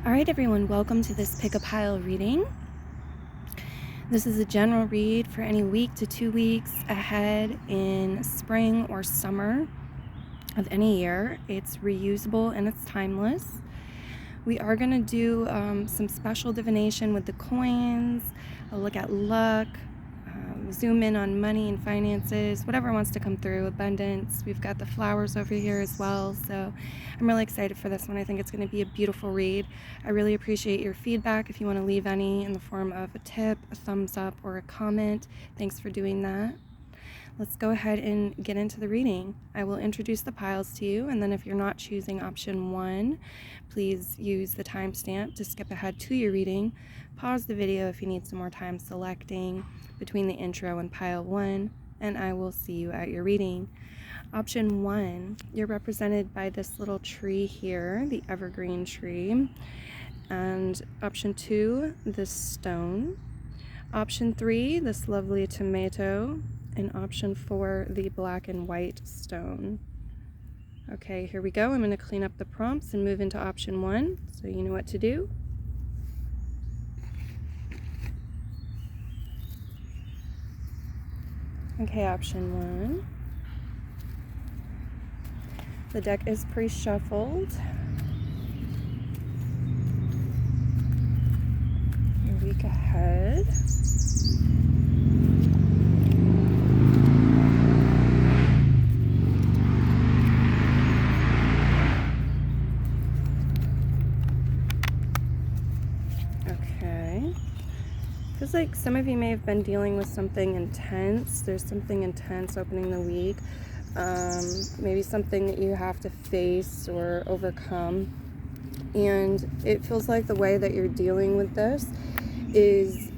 All right, everyone, welcome to this Pick a Pile reading. This is a general read for any week to 2 weeks ahead in spring or summer of any year. It's reusable and it's timeless. We are going to do some special divination with the coins, a look at luck, zoom in on money and finances, whatever wants to come through, abundance. We've got the flowers over here as well, so I'm really excited for this one. I think it's going to be a beautiful read. I really appreciate your feedback. If you want to leave any in the form of a tip, a thumbs up, or a comment, thanks for doing that. Let's go ahead and get into the reading. I will introduce the piles to you, and then if you're not choosing option 1, please use the timestamp to skip ahead to your reading. Pause the video if you need some more time selecting between the intro and pile 1, and I will see you at your reading. Option 1, you're represented by this little tree here, the evergreen tree. And option 2, this stone. Option 3, this lovely tomato. And option 4, the black and white stone. Okay, here we go. I'm going to clean up the prompts and move into option 1, so you know what to do. Okay, option 1. The deck is pre-shuffled. Your week ahead. Okay. Feels like some of you may have been dealing with something intense. There's something intense opening the week. Maybe something that you have to face or overcome. And it feels like the way that you're dealing with this is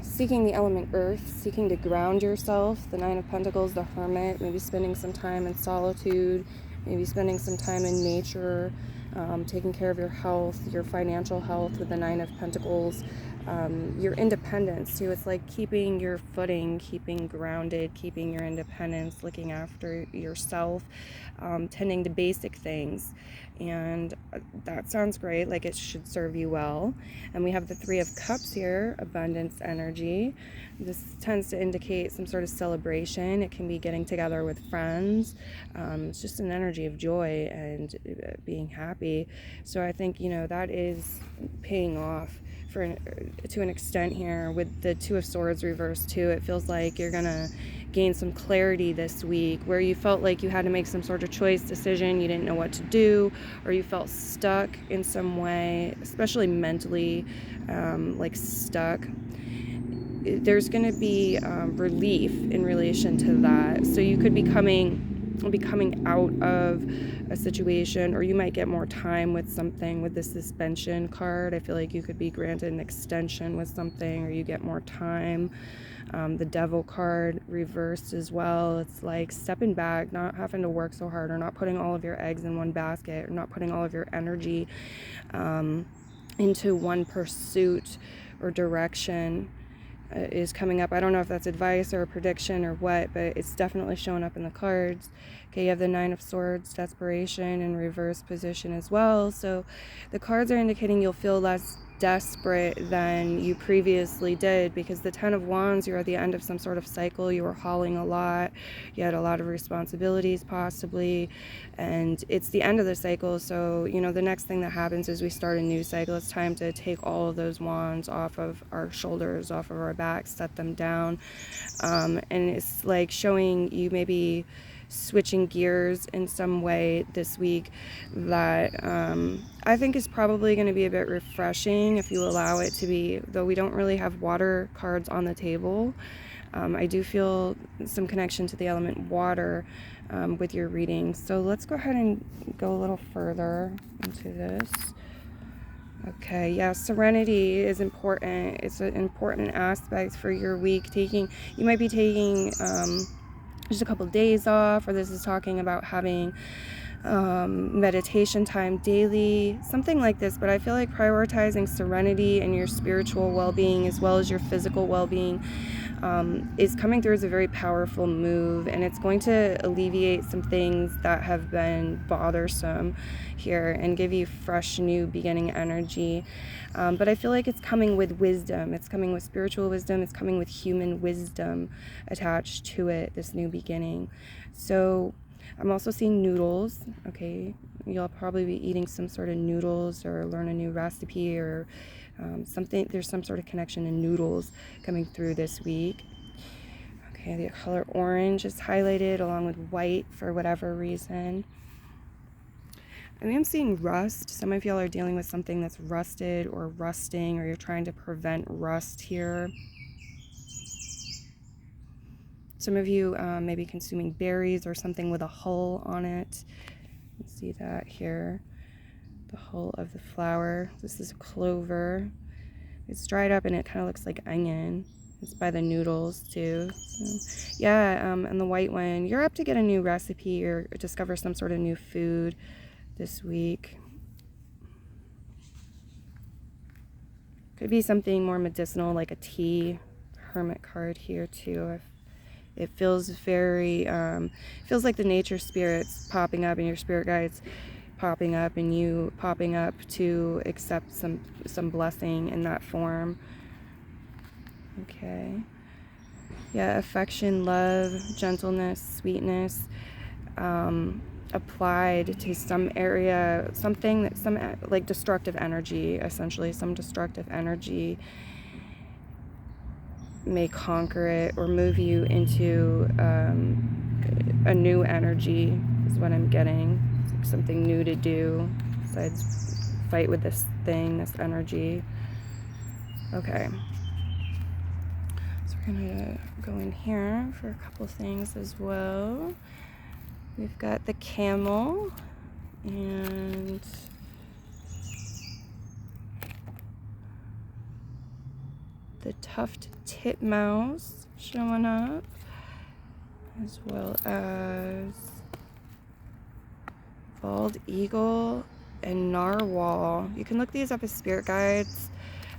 seeking the element earth, seeking to ground yourself. The Nine of Pentacles, the Hermit, maybe spending some time in solitude, maybe spending some time in nature, taking care of your health, your financial health with the Nine of Pentacles, your independence too. It's like keeping your footing, keeping grounded, keeping your independence, looking after yourself, tending to basic things. And that sounds great, like it should serve you well. And we have the Three of Cups here, abundance energy. This tends to indicate some sort of celebration. It can be getting together with friends. It's just an energy of joy and being happy. So I think, that is paying off to an extent here with the Two of Swords reversed too. It feels like you're gonna gain some clarity this week where you felt like you had to make some sort of choice decision, you didn't know what to do, or you felt stuck in some way, especially mentally, like stuck. There's going to be relief in relation to that. So you could be coming out of a situation, or you might get more time with something. With the suspension card, I feel like you could be granted an extension with something, or you get more time. The Devil card reversed as well. It's like stepping back, not having to work so hard, or not putting all of your eggs in one basket, or not putting all of your energy into one pursuit or direction. Is coming up. I don't know if that's advice or a prediction or what, but it's definitely showing up in the cards. Okay, you have the Nine of Swords, desperation in reverse position as well. So the cards are indicating you'll feel less desperate than you previously did, because the Ten of Wands, you're at the end of some sort of cycle. You were hauling a lot. You had a lot of responsibilities possibly, and it's the end of the cycle. So, the next thing that happens is we start a new cycle. It's time to take all of those wands off of our shoulders, off of our backs, set them down. And it's like showing you maybe switching gears in some way this week that I think is probably going to be a bit refreshing if you allow it to be, though we don't really have water cards on the table. I do feel some connection to the element water with your reading. So let's go ahead and go a little further into this. Okay, yeah, serenity is important. It's an important aspect for your week. You might be taking just a couple days off, or this is talking about having meditation time daily, something like this. But I feel like prioritizing serenity and your spiritual well-being as well as your physical well-being is coming through as a very powerful move, and it's going to alleviate some things that have been bothersome here and give you fresh new beginning energy. But I feel like it's coming with wisdom, it's coming with spiritual wisdom, it's coming with human wisdom attached to it, this new beginning. So I'm also seeing noodles. Okay, you'll probably be eating some sort of noodles or learn a new recipe or something. There's some sort of connection to noodles coming through this week. Okay, the color orange is highlighted along with white for whatever reason. I am seeing rust. Some of y'all are dealing with something that's rusted or rusting, or you're trying to prevent rust here. Some of you may be consuming berries or something with a hull on it. You see that here, the hull of the flower. This is clover. It's dried up and it kind of looks like onion. It's by the noodles too. So, yeah, and the white one, you're up to get a new recipe or discover some sort of new food this week. Could be something more medicinal like a tea. Hermit card here too. It feels very, feels like the nature spirits popping up and your spirit guides popping up and you popping up to accept some blessing in that form. Okay. Yeah, affection, love, gentleness, sweetness, applied to some area, something that some like destructive energy, essentially some destructive energy may conquer it or move you into a new energy is what I'm getting. It's like something new to do besides fight with this thing, this energy. Okay. So we're gonna go in here for a couple things as well. We've got the camel and the tuft titmouse showing up, as well as bald eagle and narwhal. You can look these up as spirit guides.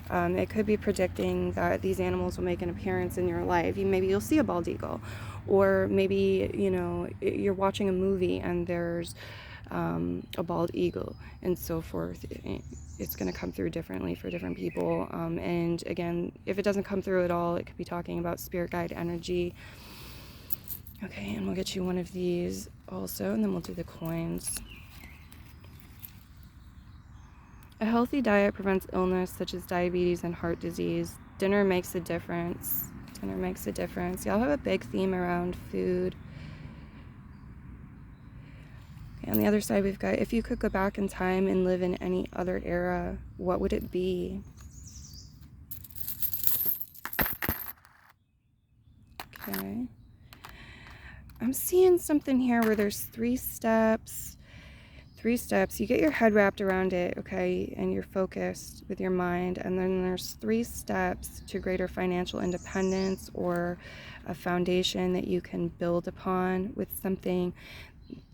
It could be predicting that these animals will make an appearance in your life. Maybe you'll see a bald eagle, or maybe you're watching a movie and there's a bald eagle and so forth. It's going to come through differently for different people. And again, if it doesn't come through at all, it could be talking about spirit guide energy. Okay, and we'll get you one of these also, and then we'll do the coins. A healthy diet prevents illness such as diabetes and heart disease. Dinner makes a difference. Dinner makes a difference. Y'all have a big theme around food. Okay, on the other side, we've got, if you could go back in time and live in any other era, what would it be? Okay. I'm seeing something here where there's 3 steps. 3 steps. You get your head wrapped around it, okay, and you're focused with your mind, and then there's 3 steps to greater financial independence or a foundation that you can build upon with something.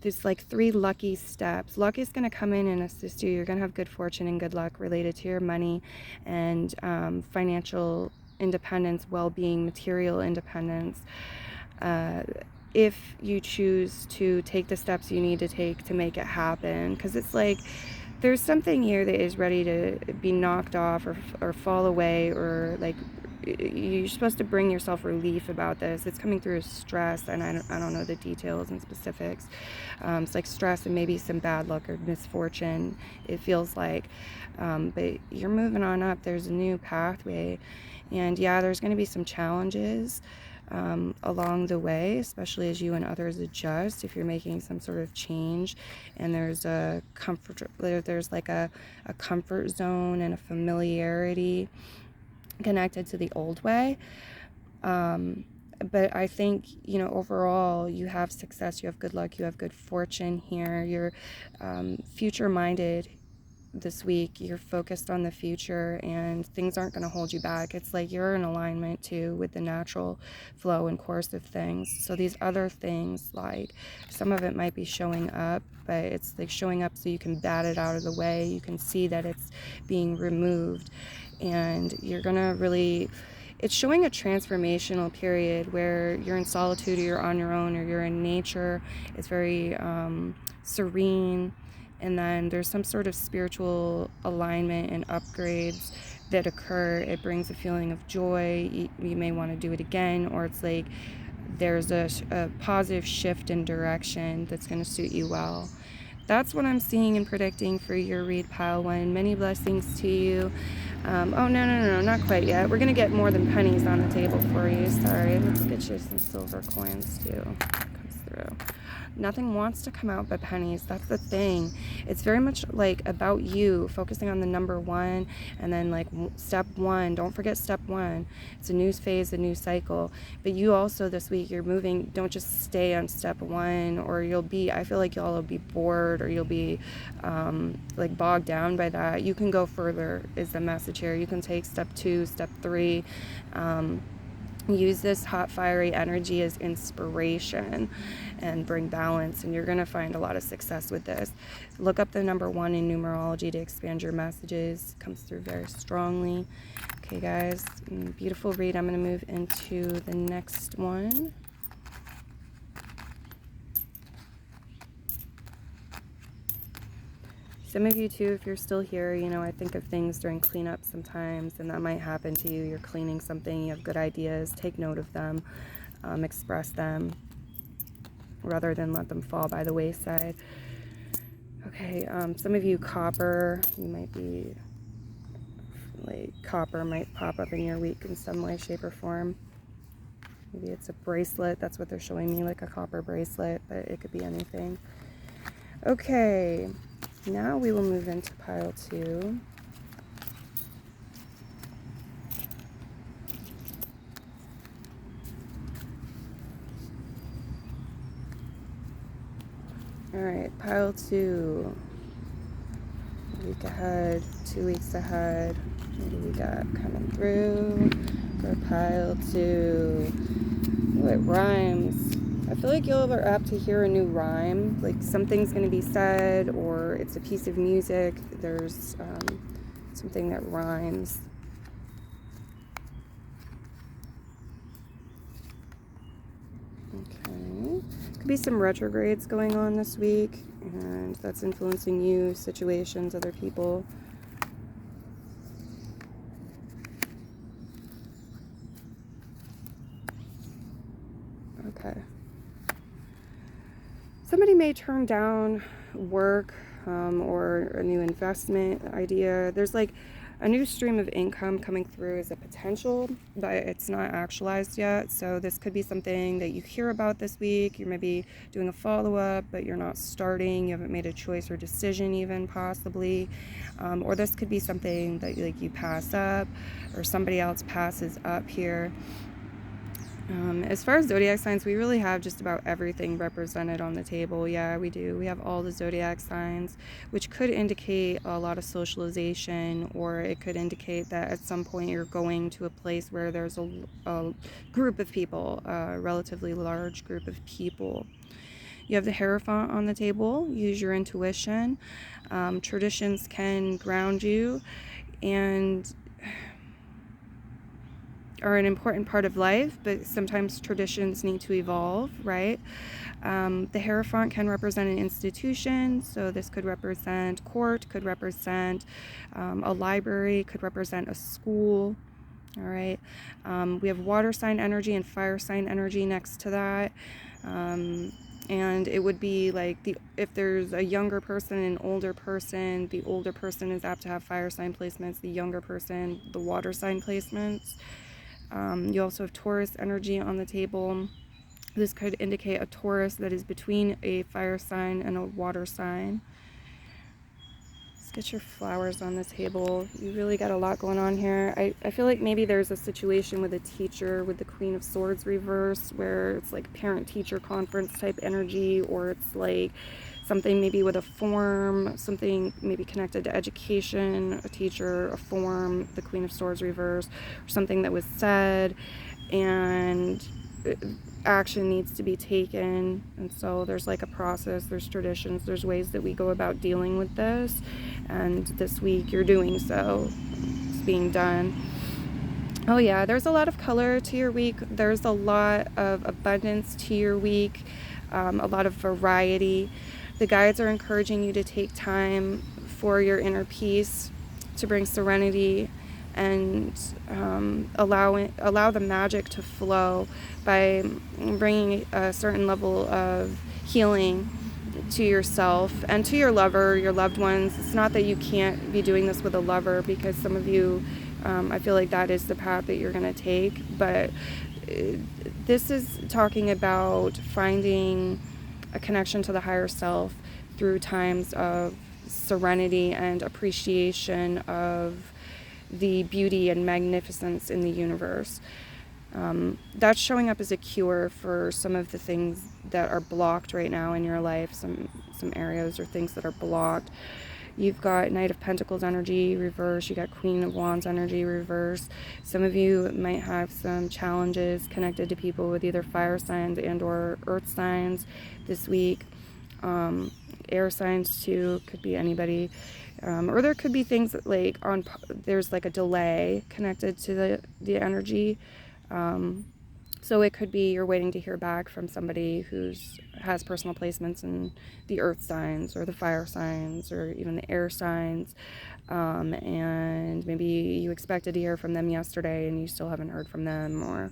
There's like 3 lucky steps. Luck is going to come in and assist you. You're going to have good fortune and good luck related to your money and financial independence, well-being, material independence. If you choose to take the steps you need to take to make it happen, because it's like there's something here that is ready to be knocked off or fall away, or like you're supposed to bring yourself relief about this. It's coming through as stress, and I don't know the details and specifics. It's like stress and maybe some bad luck or misfortune, it feels like, but you're moving on up. There's a new pathway, and yeah, there's going to be some challenges along the way, especially as you and others adjust. If you're making some sort of change, and there's a comfort, there's like a comfort zone and a familiarity connected to the old way. But I think, overall, you have success, you have good luck, you have good fortune here. You're future minded this week you're focused on the future and things aren't going to hold you back. It's like you're in alignment too with the natural flow and course of things. So these other things, like some of it might be showing up, but it's like showing up so you can bat it out of the way. You can see that it's being removed, and you're going to really, it's showing a transformational period where you're in solitude, or you're on your own, or you're in nature. It's very serene, and then there's some sort of spiritual alignment and upgrades that occur. It brings a feeling of joy. You may want to do it again, or it's like there's a positive shift in direction that's going to suit you well. That's what I'm seeing and predicting for your read, pile one. Many blessings to you. Oh, no, not quite yet. We're going to get more than pennies on the table for you. Sorry. Let's get you some silver coins, too. Comes through. Nothing wants to come out but pennies. That's the thing. It's very much like about you, focusing on the number one, and then like step one. Don't forget step one. It's a new phase, a new cycle. But you also this week, you're moving. Don't just stay on step one, or you'll be, I feel like y'all will be bored, or you'll be like bogged down by that. You can go further is the message here. You can take step two, step three. Use this hot, fiery energy as inspiration and bring balance, and you're going to find a lot of success with this. Look up the number one in numerology to expand your messages. It comes through very strongly. Okay, guys, beautiful read. I'm going to move into the next one. Some of you too, if you're still here, you know, I think of things during cleanup sometimes, and that might happen to you. You're cleaning something, you have good ideas, take note of them, express them, rather than let them fall by the wayside. Okay, some of you copper, you might be, like, copper might pop up in your week in some way, shape, or form. Maybe it's a bracelet, that's what they're showing me, like a copper bracelet, but it could be anything. Okay. Now we will move into pile two. All right, pile two. A week ahead, 2 weeks ahead. What do we got coming through for pile two? Ooh, it rhymes. I feel like you'll are apt to hear a new rhyme, like something's going to be said, or it's a piece of music. There's something that rhymes. Okay. Could be some retrogrades going on this week, and that's influencing you, situations, other people. Okay. Somebody may turn down work or a new investment idea. There's like a new stream of income coming through as a potential, but it's not actualized yet. So this could be something that you hear about this week. You're maybe doing a follow-up, but you're not starting. You haven't made a choice or decision even, possibly. Or this could be something that like you pass up, or somebody else passes up here. As far as zodiac signs, we really have just about everything represented on the table. Yeah, we do. We have all the zodiac signs, which could indicate a lot of socialization, or it could indicate that at some point you're going to a place where there's a group of people, a relatively large group of people. You have the Hierophant on the table. Use your intuition. Traditions can ground you and are an important part of life, but sometimes traditions need to evolve, right? The Hierophant can represent an institution, so this could represent court, could represent a library, could represent a school, all right? We have water sign energy and fire sign energy next to that. And it would be like if there's a younger person and an older person, the older person is apt to have fire sign placements, the younger person, the water sign placements. You also have Taurus energy on the table. This could indicate a Taurus that is between a fire sign and a water sign. Let's get your flowers on the table. You really got a lot going on here. I feel like maybe there's a situation with a teacher with the Queen of Swords reverse, where it's like parent-teacher conference type energy, or it's like something maybe with a form, something maybe connected to education, a teacher, a form, the Queen of Swords reverse, or something that was said, and action needs to be taken. And so there's like a process, there's traditions, there's ways that we go about dealing with this, and this week you're doing so. It's being done. Oh yeah, there's a lot of color to your week. There's a lot of abundance to your week, a lot of variety. The guides are encouraging you to take time for your inner peace, to bring serenity, and allow the magic to flow by bringing a certain level of healing to yourself and to your lover, your loved ones. It's not that you can't be doing this with a lover, because some of you, I feel like that is the path that you're going to take, but this is talking about finding a connection to the higher self through times of serenity and appreciation of the beauty and magnificence in the universe. That's showing up as a cure for some of the things that are blocked right now in your life, some areas or things that are blocked. You've got Knight of Pentacles energy reverse, you got Queen of Wands energy reverse. Some of you might have some challenges connected to people with either fire signs and or earth signs this week. Air signs too, could be anybody. Or there could be things that like there's like a delay connected to the energy. So it could be you're waiting to hear back from somebody has personal placements in the earth signs or the fire signs or even the air signs. And maybe you expected to hear from them yesterday and you still haven't heard from them, or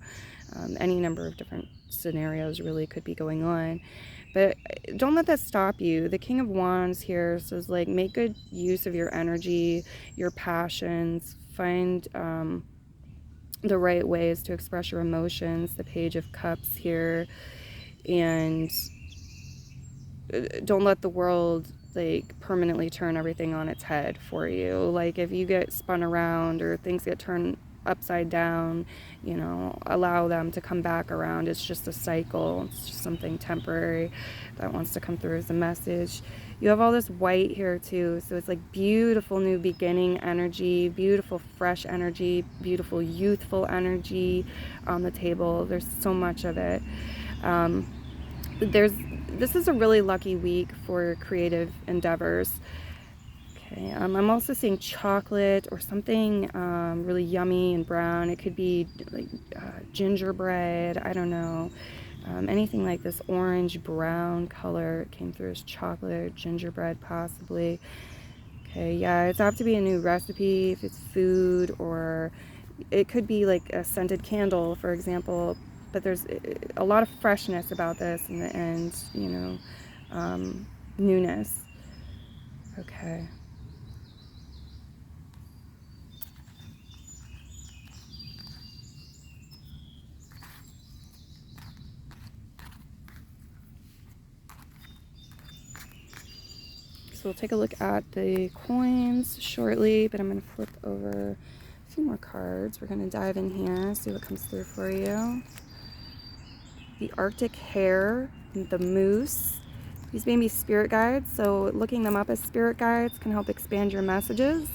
any number of different scenarios really could be going on. But don't let that stop you. The King of Wands here says, like, make good use of your energy, your passions, find the right ways to express your emotions. The Page of Cups here, and don't let the world like permanently turn everything on its head for you. Like if you get spun around or things get turned upside down, allow them to come back around. It's just a cycle. It's just something temporary that wants to come through as a message. You have all this white here too, so it's like beautiful new beginning energy, beautiful fresh energy, beautiful youthful energy on the table. There's so much of it. This is a really lucky week for creative endeavors. Okay, I'm also seeing chocolate or something really yummy and brown. It could be like gingerbread, I don't know. Anything like this orange brown color came through as chocolate, gingerbread possibly. Okay, yeah, it's have to be a new recipe if it's food, or it could be like a scented candle, for example. But there's a lot of freshness about this and newness. Okay. So we'll take a look at the coins shortly, but I'm going to flip over a few more cards. We're going to dive in here, see what comes through for you. The Arctic Hare, the Moose. These may be spirit guides, so looking them up as spirit guides can help expand your messages.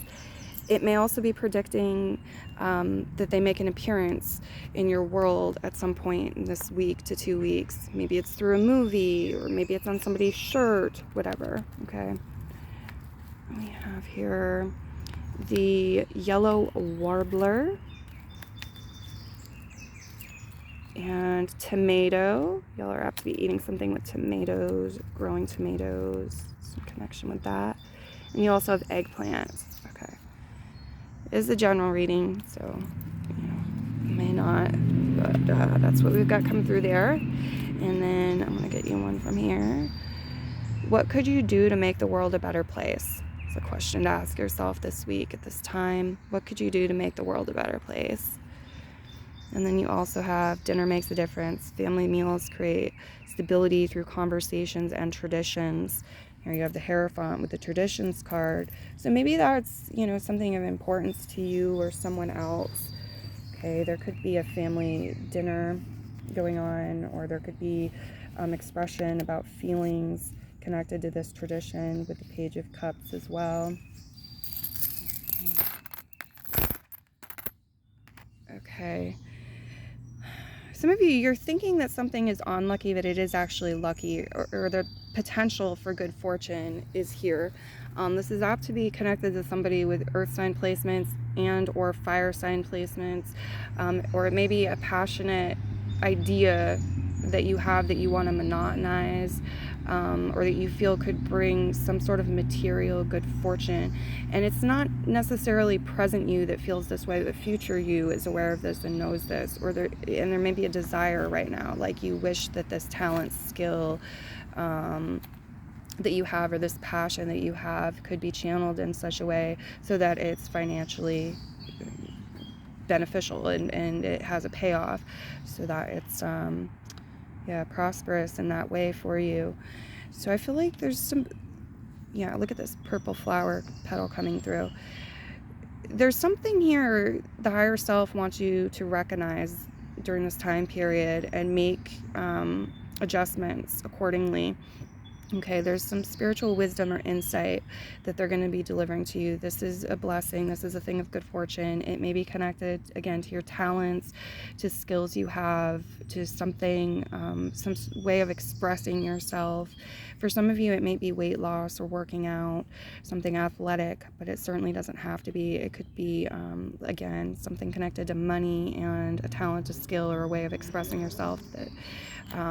It may also be predicting that they make an appearance in your world at some point in this week to 2 weeks. Maybe it's through a movie, or maybe it's on somebody's shirt, whatever, okay? We have here the Yellow Warbler and Tomato. Y'all are apt to be eating something with tomatoes, growing tomatoes, some connection with that. And you also have Eggplant. Okay. It is a general reading, so you may not, but that's what we've got coming through there. And then I'm going to get you one from here. What could you do to make the world a better place? It's a question to ask yourself this week at this time. What could you do to make the world a better place? And then you also have Dinner Makes a Difference. Family meals create stability through conversations and traditions. Here you have the Hierophant with the Traditions card. So maybe that's, something of importance to you or someone else. Okay, there could be a family dinner going on, or there could be expression about feelings connected to this tradition with the Page of Cups as well. Okay. Some of you, you're thinking that something is unlucky, but it is actually lucky, or the potential for good fortune is here. This is apt to be connected to somebody with earth sign placements and or fire sign placements, or it may be a passionate idea that you have that you want to monetize, or that you feel could bring some sort of material good fortune. And it's not necessarily present you that feels this way, but future you is aware of this and knows this, or there may be a desire right now, like you wish that this talent, skill, that you have, or this passion that you have, could be channeled in such a way so that it's financially beneficial and it has a payoff, so that it's prosperous in that way for you. So I feel like there's some, look at this purple flower petal coming through. There's something here the higher self wants you to recognize during this time period and make adjustments accordingly. Okay, there's some spiritual wisdom or insight that they're going to be delivering to you. This is a blessing. This is a thing of good fortune. It may be connected, again, to your talents, to skills you have, to something, some way of expressing yourself. For some of you, it may be weight loss or working out, something athletic, but it certainly doesn't have to be. It could be, again, something connected to money and a talent, a skill, or a way of expressing yourself that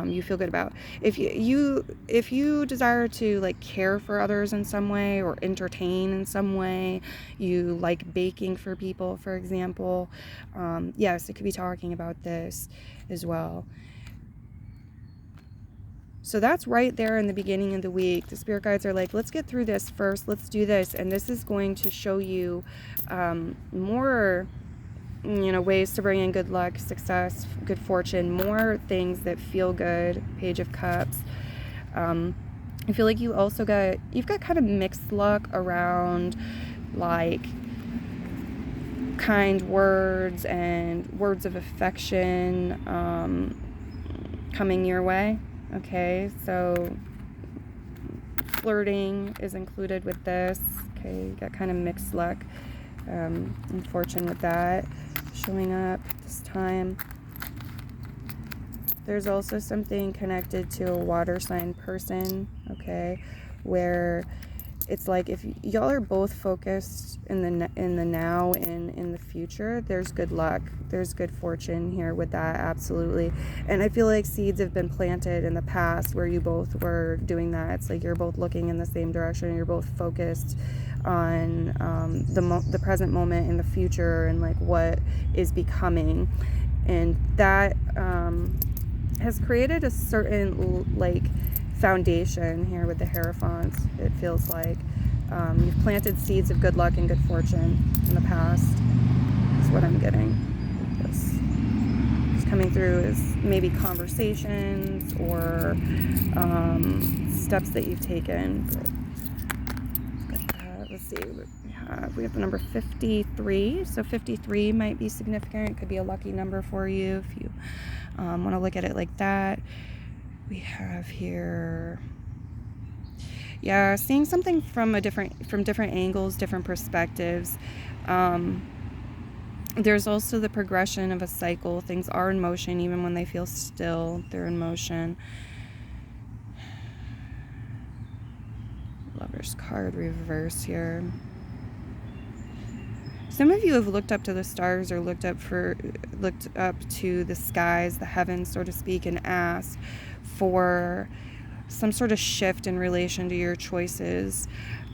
you feel good about. If you desire to like care for others in some way or entertain in some way, you like baking for people, for example, yes, it could be talking about this as well. So that's right there in the beginning of the week. The spirit guides are like, let's get through this first, let's do this, and this is going to show you more ways to bring in good luck, success, good fortune, more things that feel good. Page of Cups. I feel like you've got kind of mixed luck around like kind words and words of affection coming your way. Okay, so flirting is included with this. Okay, you got kind of mixed luck and fortune with that showing up this time. There's also something connected to a water sign person, okay, where it's like if y'all are both focused in the now and in the future, there's good luck, there's good fortune here with that, absolutely. And I feel like seeds have been planted in the past where you both were doing that. It's like you're both looking in the same direction, you're both focused on the present moment and the future and like what is becoming, and that has created a certain like foundation here with the Hierophants. It feels like you've planted seeds of good luck and good fortune in the past is what I'm getting. This is coming through as maybe conversations or steps that you've taken. Let's see, we have the number 53, so 53 might be significant. It could be a lucky number for you if you want to look at it like that. We have here, seeing something from different angles, different perspectives. There's also the progression of a cycle. Things are in motion, even when they feel still, they're in motion. Lover's card reverse here. Some of you have looked up to the stars or looked up to the skies, the heavens, so to speak, and asked for some sort of shift in relation to your choices.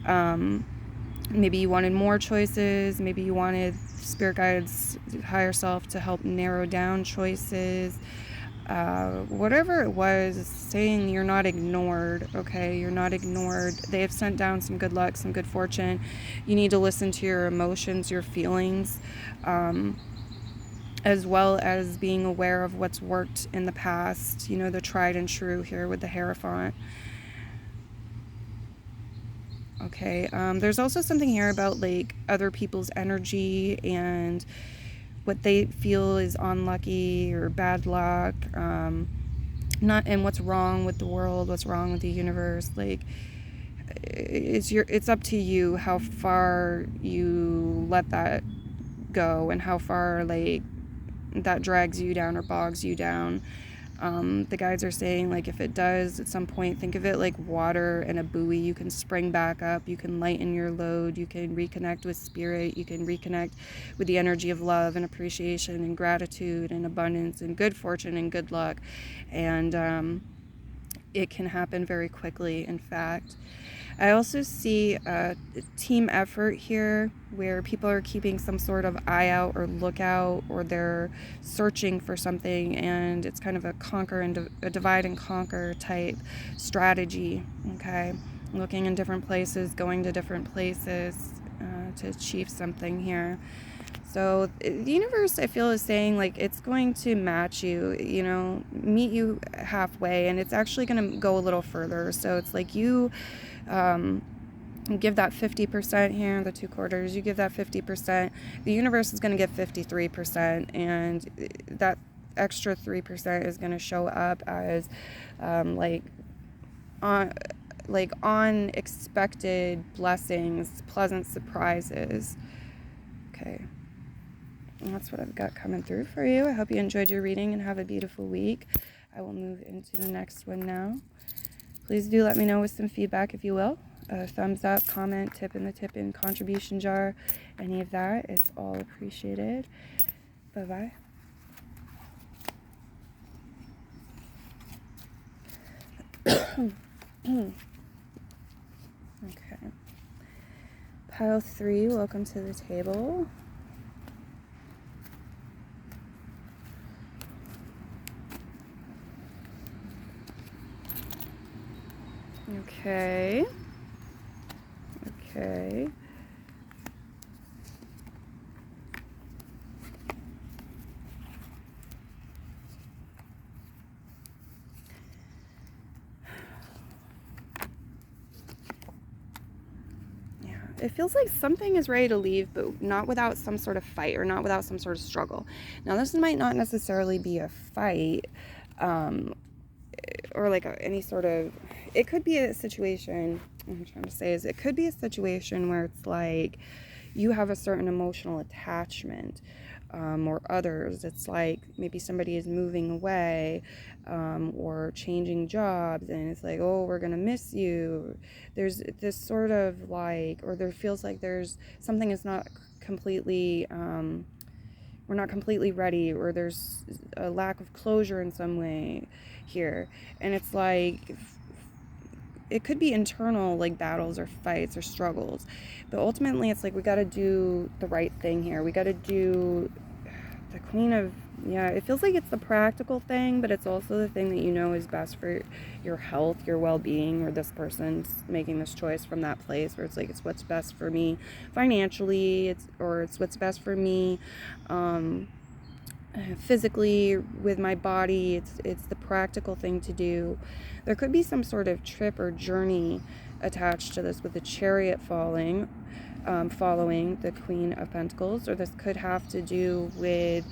Maybe you wanted more choices. Maybe you wanted spirit guides, higher self, to help narrow down choices. Whatever it was, saying you're not ignored, okay? You're not ignored. They have sent down some good luck, some good fortune. You need to listen to your emotions, your feelings, as well as being aware of what's worked in the past, the tried and true here with the Hierophant. Okay, there's also something here about like other people's energy and what they feel is unlucky or bad luck. not in what's wrong with the world, what's wrong with the universe. Like, it's up to you how far you let that go and how far like that drags you down or bogs you down. The guides are saying, like, if it does at some point, think of it like water and a buoy. You can spring back up, you can lighten your load, you can reconnect with spirit, you can reconnect with the energy of love and appreciation and gratitude and abundance and good fortune and good luck. And it can happen very quickly, in fact. I also see a team effort here where people are keeping some sort of eye out or lookout, or they're searching for something, and it's kind of a divide and conquer type strategy, okay? Looking in different places, going to different places to achieve something here. So the universe, I feel, is saying, like, it's going to match you, meet you halfway, and it's actually going to go a little further. So it's like you give that 50% here, the 2/4, you give that 50%, the universe is going to get 53%, and that extra 3% is going to show up as unexpected blessings, pleasant surprises. Okay. And that's what I've got coming through for you. I hope you enjoyed your reading and have a beautiful week. I will move into the next one now. Please do let me know with some feedback, if you will. Thumbs up, comment, tip in the tip-in contribution jar. Any of that is all appreciated. Bye-bye. Okay. Pile 3, welcome to the table. Okay. It feels like something is ready to leave, but not without some sort of fight, or not without some sort of struggle. Now, this might not necessarily be a fight, or like any sort of, it could be a situation, what I'm trying to say is, it could be a situation where it's like you have a certain emotional attachment, or others. It's like maybe somebody is moving away, or changing jobs, and it's like, oh, we're gonna miss you. There's this sort of like, or there feels like there's something is not completely, we're not completely ready, or there's a lack of closure in some way here. And it's like, it could be internal, like battles or fights or struggles, but ultimately it's like we got to do the right thing here. We got to do the Queen of, it feels like it's the practical thing, but it's also the thing that is best for your health, your well-being, or this person's making this choice from that place where it's like, it's what's best for me financially, it's what's best for me physically with my body. It's the practical thing to do. There could be some sort of trip or journey attached to this, with the Chariot following the Queen of Pentacles, or this could have to do with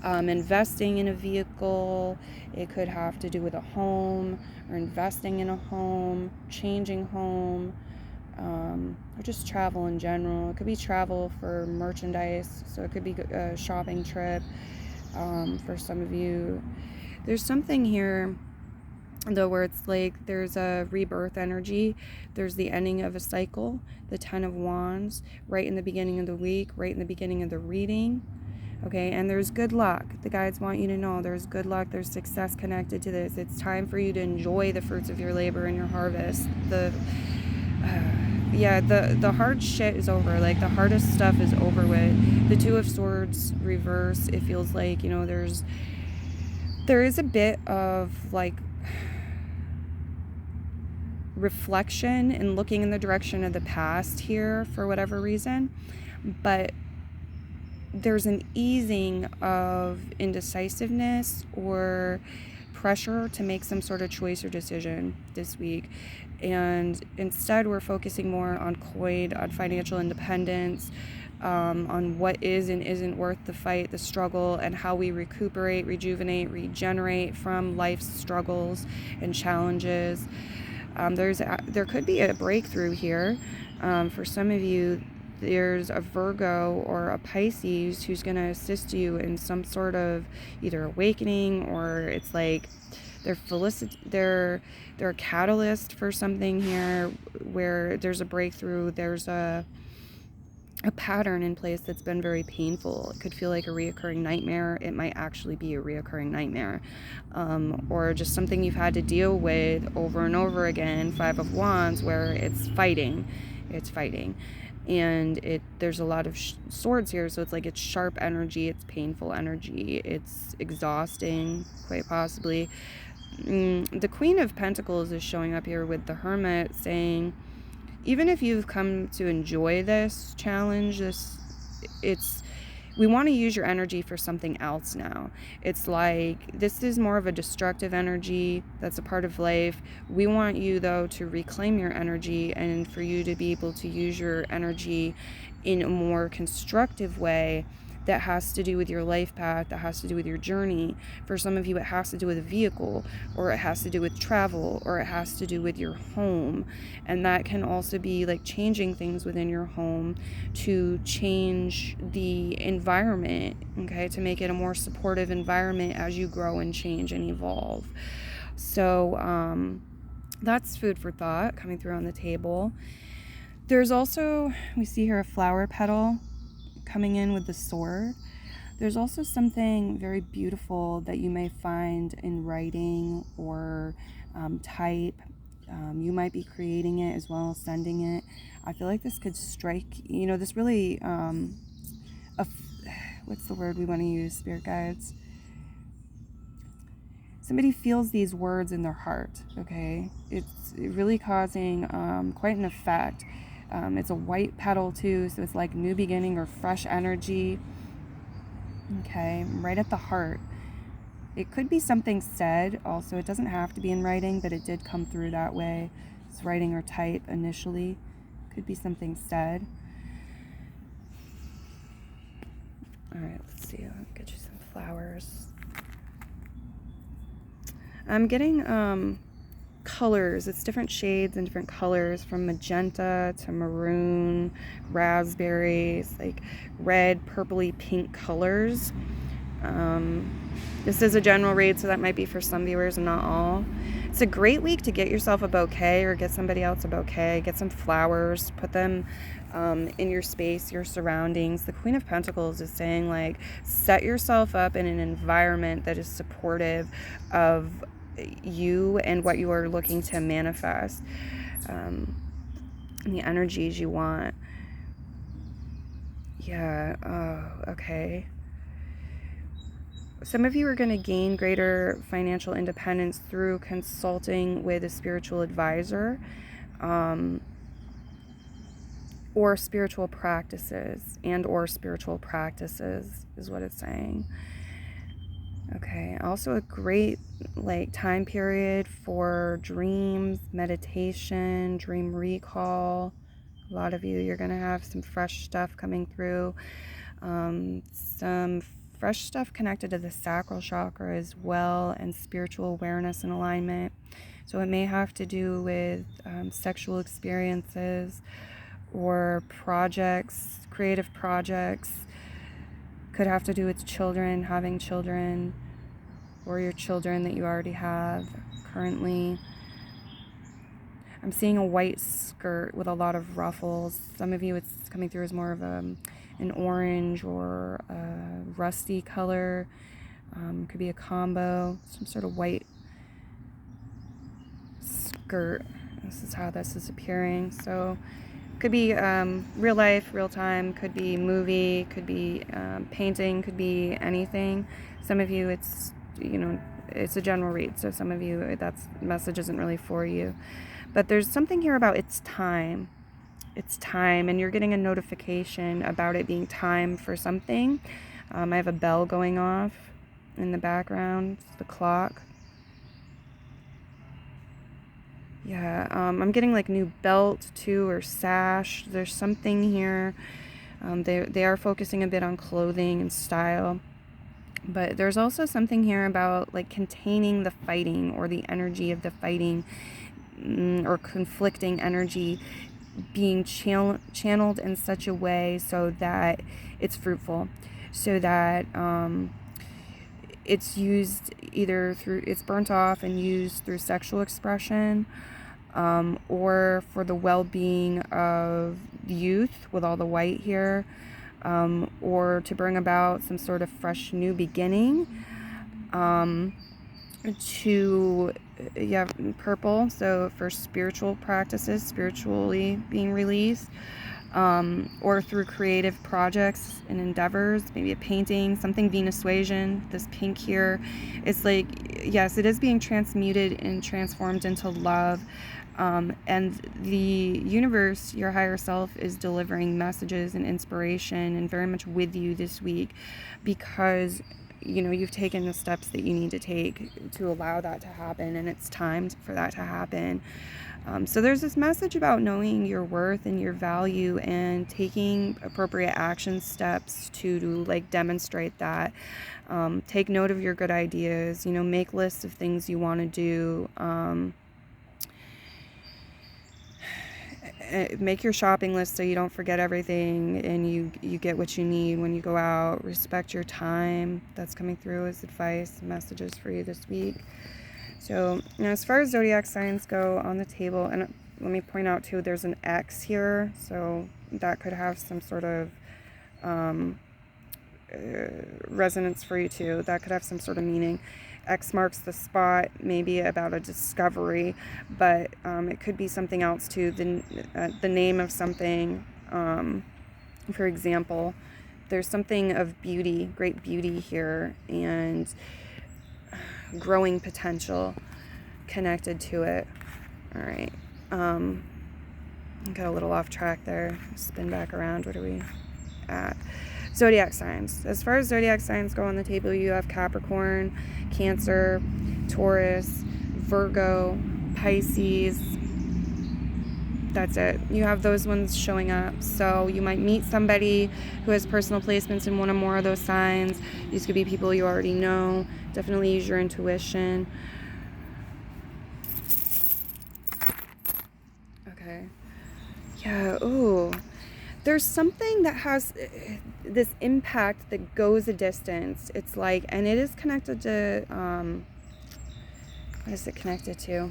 investing in a vehicle. It could have to do with a home, or investing in a home, changing home, or just travel in general. It could be travel for merchandise, so it could be a shopping trip. For some of you, there's something here though where it's like there's a rebirth energy. There's the ending of a cycle, the 10 of Wands, right in the beginning of the week, right in the beginning of the reading. Okay, and there's good luck. The guides want you to know there's good luck, there's success connected to this. It's time for you to enjoy the fruits of your labor and your harvest. The hard shit is over. Like, the hardest stuff is over with. The 2 of Swords reverse, it feels like, there is a bit of like reflection and looking in the direction of the past here for whatever reason, but there's an easing of indecisiveness or pressure to make some sort of choice or decision this week. And instead we're focusing more on financial independence, on what is and isn't worth the fight, the struggle, and how we recuperate, rejuvenate, regenerate from life's struggles and challenges. There could be a breakthrough here. For some of you, there's a Virgo or a Pisces who's going to assist you in some sort of either awakening, or it's like they're a catalyst for something here where there's a breakthrough. There's a pattern in place that's been very painful. It could feel like a reoccurring nightmare. It might actually be a reoccurring nightmare, or just something you've had to deal with over and over again. 5 of Wands, where it's fighting, and there's a lot of swords here, so it's like it's sharp energy, it's painful energy, it's exhausting, quite possibly. The Queen of Pentacles is showing up here with the Hermit, saying, even if you've come to enjoy this challenge, we want to use your energy for something else now. It's like, this is more of a destructive energy that's a part of life. We want you, though, to reclaim your energy and for you to be able to use your energy in a more constructive way that has to do with your life path, that has to do with your journey. For some of you, it has to do with a vehicle, or it has to do with travel, or it has to do with your home. And that can also be like changing things within your home to change the environment, okay, to make it a more supportive environment as you grow and change and evolve. So that's food for thought coming through on the table. There's also, we see here a flower petal coming in with the sword. There's also something very beautiful that you may find in writing or type. You might be creating it as well as sending it. I feel like this could strike, this really, what's the word we want to use, spirit guides? Somebody feels these words in their heart, okay? It's really causing quite an effect. It's a white petal too, so it's like new beginning or fresh energy. Okay, right at the heart. It could be something said also. It doesn't have to be in writing, but it did come through that way. It's writing or type initially. Could be something said. All right, let's see. I'll get you some flowers. I'm getting colors. It's different shades and different colors, from magenta to maroon, raspberries, like red, purpley, pink colors. This is a general read, so that might be for some viewers and not all. It's a great week to get yourself a bouquet or get somebody else a bouquet. Get some flowers, put them in your space, your surroundings. The Queen of Pentacles is saying, like, set yourself up in an environment that is supportive of you and what you are looking to manifest, and the energies you want. Yeah. Oh, okay. Some of you are going to gain greater financial independence through consulting with a spiritual advisor, or spiritual practices, is what it's saying. Okay, also a great time period for dreams, meditation, dream recall. A lot of you're going to have some fresh stuff coming through. Some fresh stuff connected to the sacral chakra as well, and spiritual awareness and alignment. So it may have to do with sexual experiences or projects, creative projects. Could have to do with children, having children, or your children that you already have currently. I'm seeing a white skirt with a lot of ruffles. Some of you, it's coming through as more of an orange or a rusty color. Could be a combo, some sort of white skirt. This is how this is appearing. So could be real life, real time, could be movie, could be painting, could be anything. Some of you, it's a general read, so some of you, that message isn't really for you. But there's something here about it's time, and you're getting a notification about it being time for something. I have a bell going off in the background, the clock. Yeah, I'm getting like new belt too, or sash. There's something here They are focusing a bit on clothing and style. But there's also something here about like containing the fighting or the energy of the fighting, or conflicting energy being channeled in such a way so that it's fruitful, so that it's used either through, it's burnt off and used through sexual expression, or for the well-being of youth with all the white here, or to bring about some sort of fresh new beginning, to purple, so for spiritual practices, spiritually being released, or through creative projects and endeavors, maybe a painting, something Venusuasian. This pink here, it's like, yes, it is being transmuted and transformed into love, and the universe, your higher self, is delivering messages and inspiration and very much with you this week, because you've taken the steps that you need to take to allow that to happen, and it's time for that to happen. So there's this message about knowing your worth and your value and taking appropriate action steps to like demonstrate that. Take note of your good ideas, make lists of things you want to do. Make your shopping list so you don't forget everything and you get what you need when you go out. Respect your time. That's coming through as advice, messages for you this week. So, as far as zodiac signs go on the table, and let me point out too, there's an X here, so that could have some sort of resonance for you too. That could have some sort of meaning. X marks the spot, maybe about a discovery, but it could be something else too. The name of something, for example, there's something of beauty, great beauty here, and growing potential connected to it. All right. Got a little off track there. Spin back around. What are we at? Zodiac signs. As far as zodiac signs go on the table, you have Capricorn, Cancer, Taurus, Virgo, Pisces. That's it. You have those ones showing up. So you might meet somebody who has personal placements in one or more of those signs. These could be people you already know. Definitely use your intuition. Okay. Yeah, ooh. There's something that has this impact that goes a distance. It's like, and it is connected to, what is it connected to?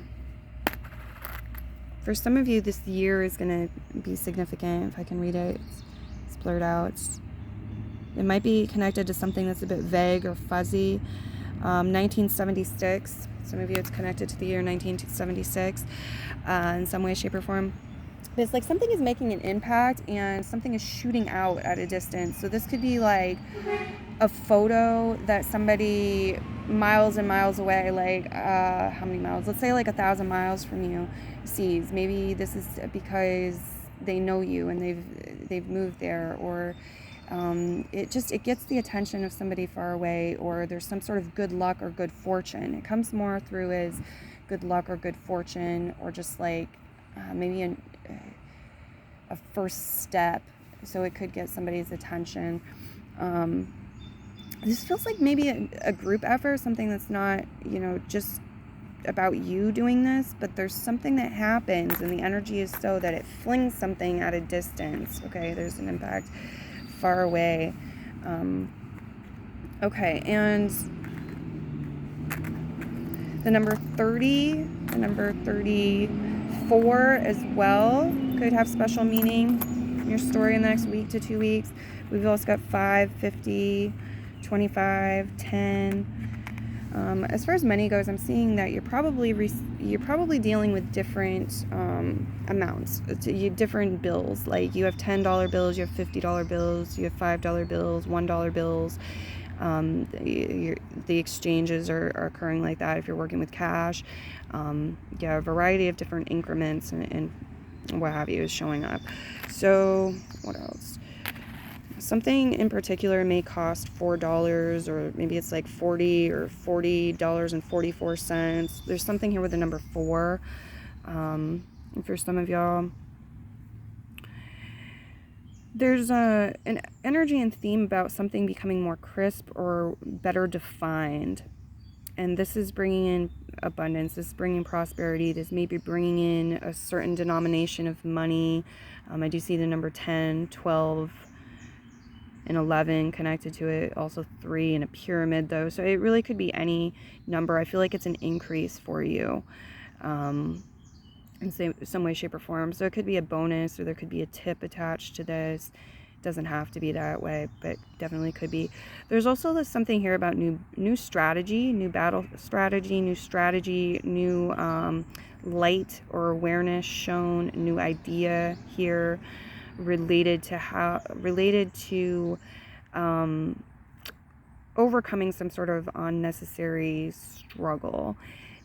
For some of you, this year is going to be significant. If I can read it, it's blurred out. It might be connected to something that's a bit vague or fuzzy. 1976. Some of you, it's connected to the year 1976 in some way, shape, or form. It's like something is making an impact and something is shooting out at a distance. So this could be like a photo that somebody miles and miles away, like how many miles? Let's say like 1,000 miles from you sees. Maybe this is because they know you and they've moved there, or it gets the attention of somebody far away, or there's some sort of good luck or good fortune. It comes more through as good luck or good fortune, or just like maybe a first step, so it could get somebody's attention. This feels like maybe a group effort, something that's not, just about you doing this, but there's something that happens and the energy is so that it flings something at a distance. Okay, there's an impact far away. Okay, and the number 30, the number 34 as well could have special meaning in your story in the next week to 2 weeks. We've also got 5, 50, 25, 10. As far as money goes, I'm seeing that you're probably dealing with different amounts, different bills. Like you have $10 bills, you have $50 bills, you have $5 bills, $1 bills. The exchanges are occurring like that if you're working with cash. A variety of different increments and what have you is showing up. So what else? Something in particular may cost $4, or maybe it's like $40 or $40.44. There's something here with the number 4. And for some of y'all, There's an energy and theme about something becoming more crisp or better defined. And this is bringing in abundance. This is bringing prosperity. This may be bringing in a certain denomination of money. I do see the number 10, 12, and 11 connected to it. Also 3 in a pyramid, though. So it really could be any number. I feel like it's an increase for you. In some way, shape, or form. So it could be a bonus, or there could be a tip attached to this. It doesn't have to be that way, but definitely could be. There's also something here about new strategy, new battle strategy, new light or awareness shown, new idea here related to overcoming some sort of unnecessary struggle,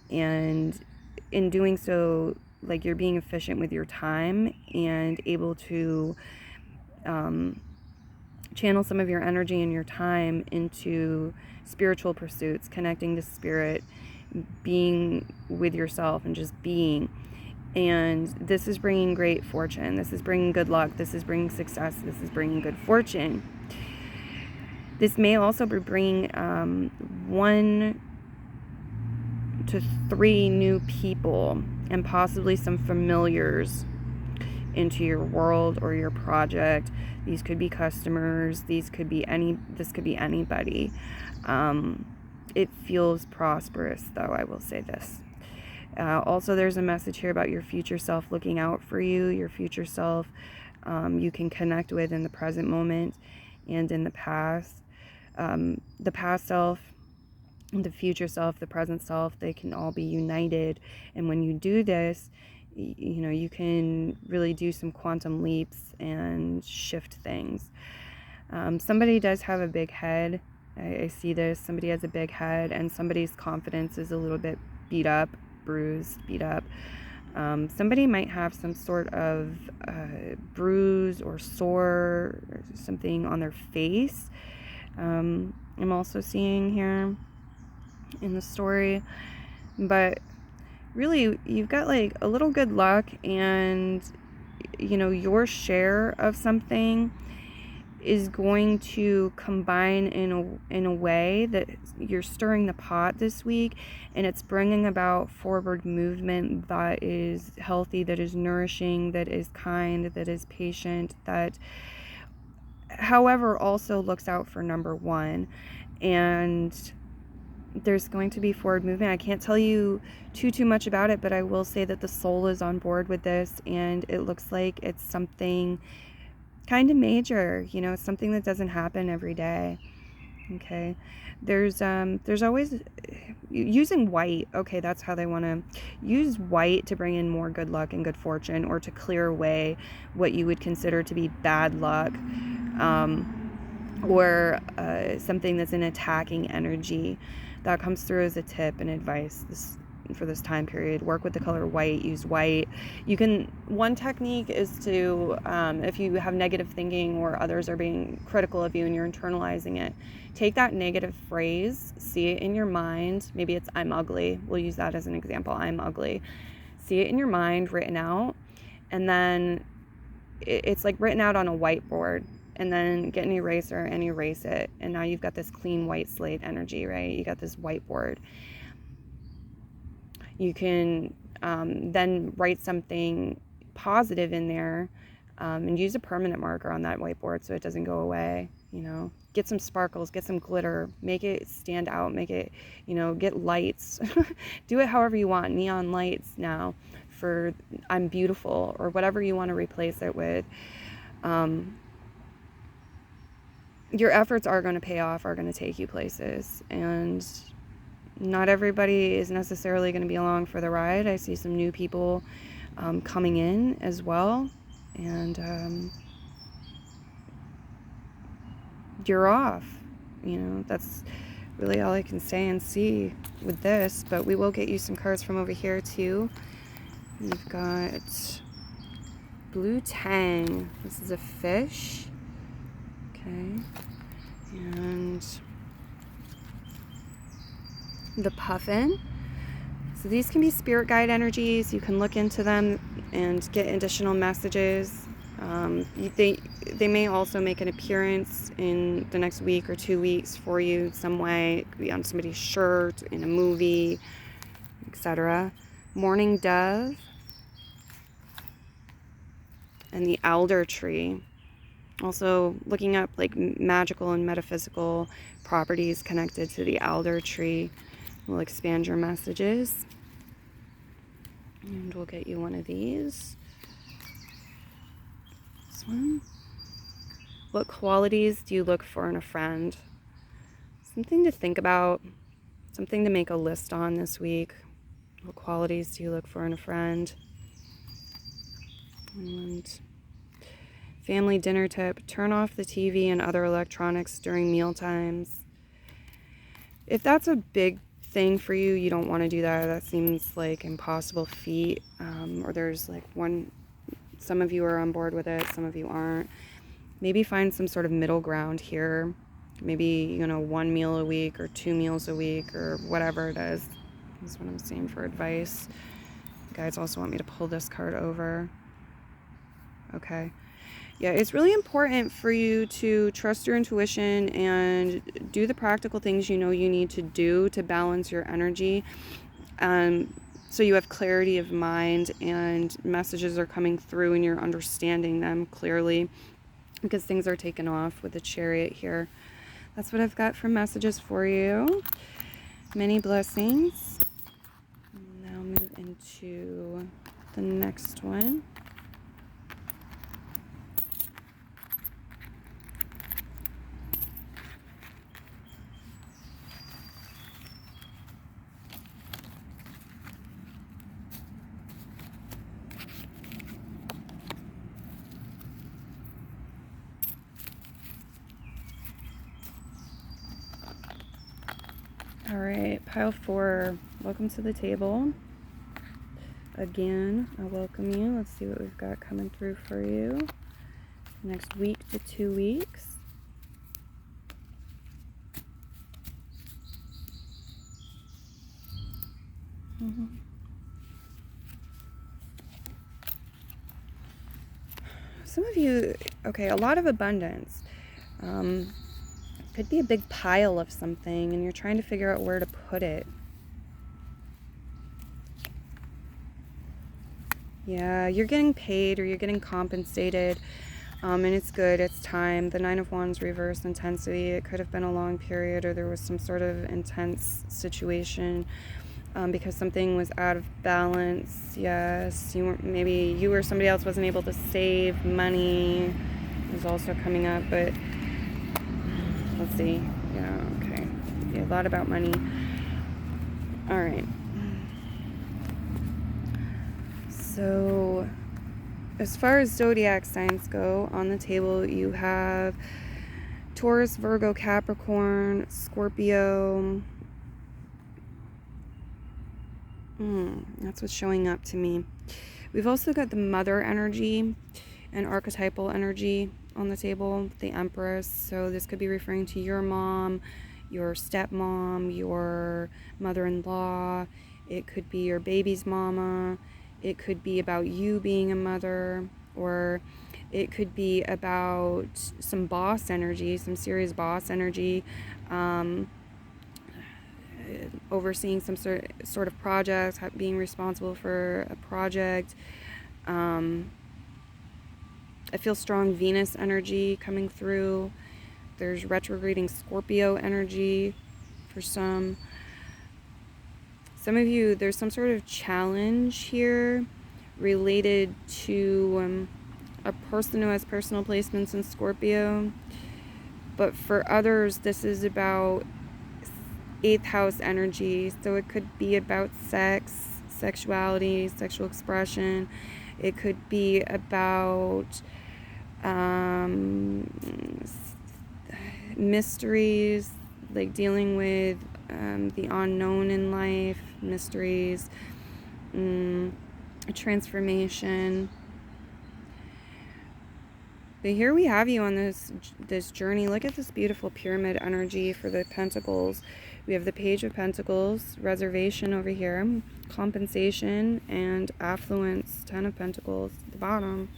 and in doing so, like, you're being efficient with your time and able to channel some of your energy and your time into spiritual pursuits, connecting to spirit, being with yourself, and just being. And this is bringing great fortune. This is bringing good luck. This is bringing success. This is bringing good fortune. This may also be bringing 1 to 3 new people and possibly some familiars into your world or your project. These could be customers. This could be anybody. It feels prosperous, though, I will say this. Also, there's a message here about your future self looking out for you. Your future self you can connect with in the present moment and in the past. The past self, the future self, the present self, they can all be united. And when you do this, you can really do some quantum leaps and shift things. Somebody does have a big head. I see this. Somebody has a big head, and somebody's confidence is a little bit beat up. Somebody might have some sort of bruise or sore or something on their face. I'm also seeing here in the story, but really you've got like a little good luck, and your share of something is going to combine in a way that you're stirring the pot this week, and it's bringing about forward movement that is healthy, that is nourishing, that is kind, that is patient, that however also looks out for number 1. And there's going to be forward movement. I can't tell you too much about it, but I will say that the soul is on board with this, and it looks like it's something kind of major. It's something that doesn't happen every day. Okay, there's always using white. Okay, that's how they want to use white to bring in more good luck and good fortune, or to clear away what you would consider to be bad luck, or something that's an attacking energy. That comes through as a tip and advice for this time period. Work with the color white. Use white. One technique is to, if you have negative thinking or others are being critical of you and you're internalizing it, take that negative phrase, see it in your mind. Maybe it's "I'm ugly." We'll use that as an example. "I'm ugly." See it in your mind, written out, and then it's like written out on a whiteboard. And then get an eraser and erase it. And now you've got this clean white slate energy, right? You got this whiteboard. You can then write something positive in there, and use a permanent marker on that whiteboard so it doesn't go away. Get some sparkles, get some glitter, make it stand out, make it, get lights. Do it however you want. Neon lights now for "I'm beautiful," or whatever you want to replace it with. Your efforts are going to pay off, are going to take you places, and not everybody is necessarily going to be along for the ride. I see some new people coming in as well, and you're off. That's really all I can say and see with this, but we will get you some cards from over here too. You've got Blue Tang. This is a fish. Okay, and the Puffin. So these can be spirit guide energies. You can look into them and get additional messages. They may also make an appearance in the next week or 2 weeks for you some way. It could be on somebody's shirt, in a movie, etc. Morning dove and the alder tree. Also looking up like magical and metaphysical properties connected to the alder tree will expand your messages. And we'll get you one of these. This one. What qualities do you look for in a friend? Something to think about, something to make a list on this week. What qualities do you look for in a friend? And family dinner tip, turn off the TV and other electronics during meal times. If that's a big thing for you, you don't want to do that. That seems like impossible feat. Or there's like some of you are on board with it, some of you aren't. Maybe find some sort of middle ground here. Maybe, 1 meal a week or 2 meals a week or whatever it is. That's what I'm saying for advice. You guys also want me to pull this card over. Okay. Yeah, it's really important for you to trust your intuition and do the practical things you know you need to do to balance your energy. So you have clarity of mind and messages are coming through and you're understanding them clearly because things are taken off with the Chariot here. That's what I've got for messages for you. Many blessings. Now move into the next one. All right, pile 4, welcome to the table. Again, I welcome you. Let's see what we've got coming through for you. Next week to 2 weeks. Some of you, okay, a lot of abundance. Could be a big pile of something and you're trying to figure out where to put it. Yeah, you're getting paid or you're getting compensated, and it's good, it's time. The 9 of Wands reverse intensity. It could have been a long period or there was some sort of intense situation because something was out of balance. Yes, maybe you or somebody else wasn't able to save money. It was also coming up, but let's see. Yeah, okay. Yeah, a lot about money. All right. So, as far as zodiac signs go, on the table you have Taurus, Virgo, Capricorn, Scorpio. That's what's showing up to me. We've also got the mother energy and archetypal energy on the table, the Empress. So this could be referring to your mom, your stepmom, your mother-in-law. It could be your baby's mama. It could be about you being a mother, or it could be about some boss energy, some serious boss energy, overseeing some sort of project, being responsible for a project. I feel strong Venus energy coming through. There's retrograding Scorpio energy for some. Some of you, there's some sort of challenge here related to a person who has personal placements in Scorpio. But for others, this is about 8th house energy. So it could be about sex, sexuality, sexual expression. It could be about mysteries, like dealing with the unknown in life, mysteries, transformation. But here we have you on this journey. Look at this beautiful pyramid energy for the Pentacles. We have the Page of Pentacles, reservation over here, compensation, and affluence, 10 of Pentacles at the bottom.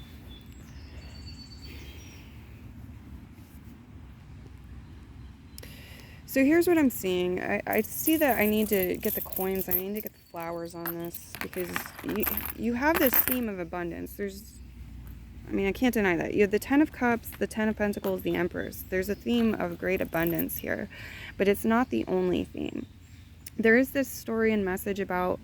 So here's what I'm seeing. I see that I need to get the coins. I need to get the flowers on this because you have this theme of abundance. I can't deny that. You have the Ten of Cups, the Ten of Pentacles, the Empress. There's a theme of great abundance here, but it's not the only theme. There is this story and message about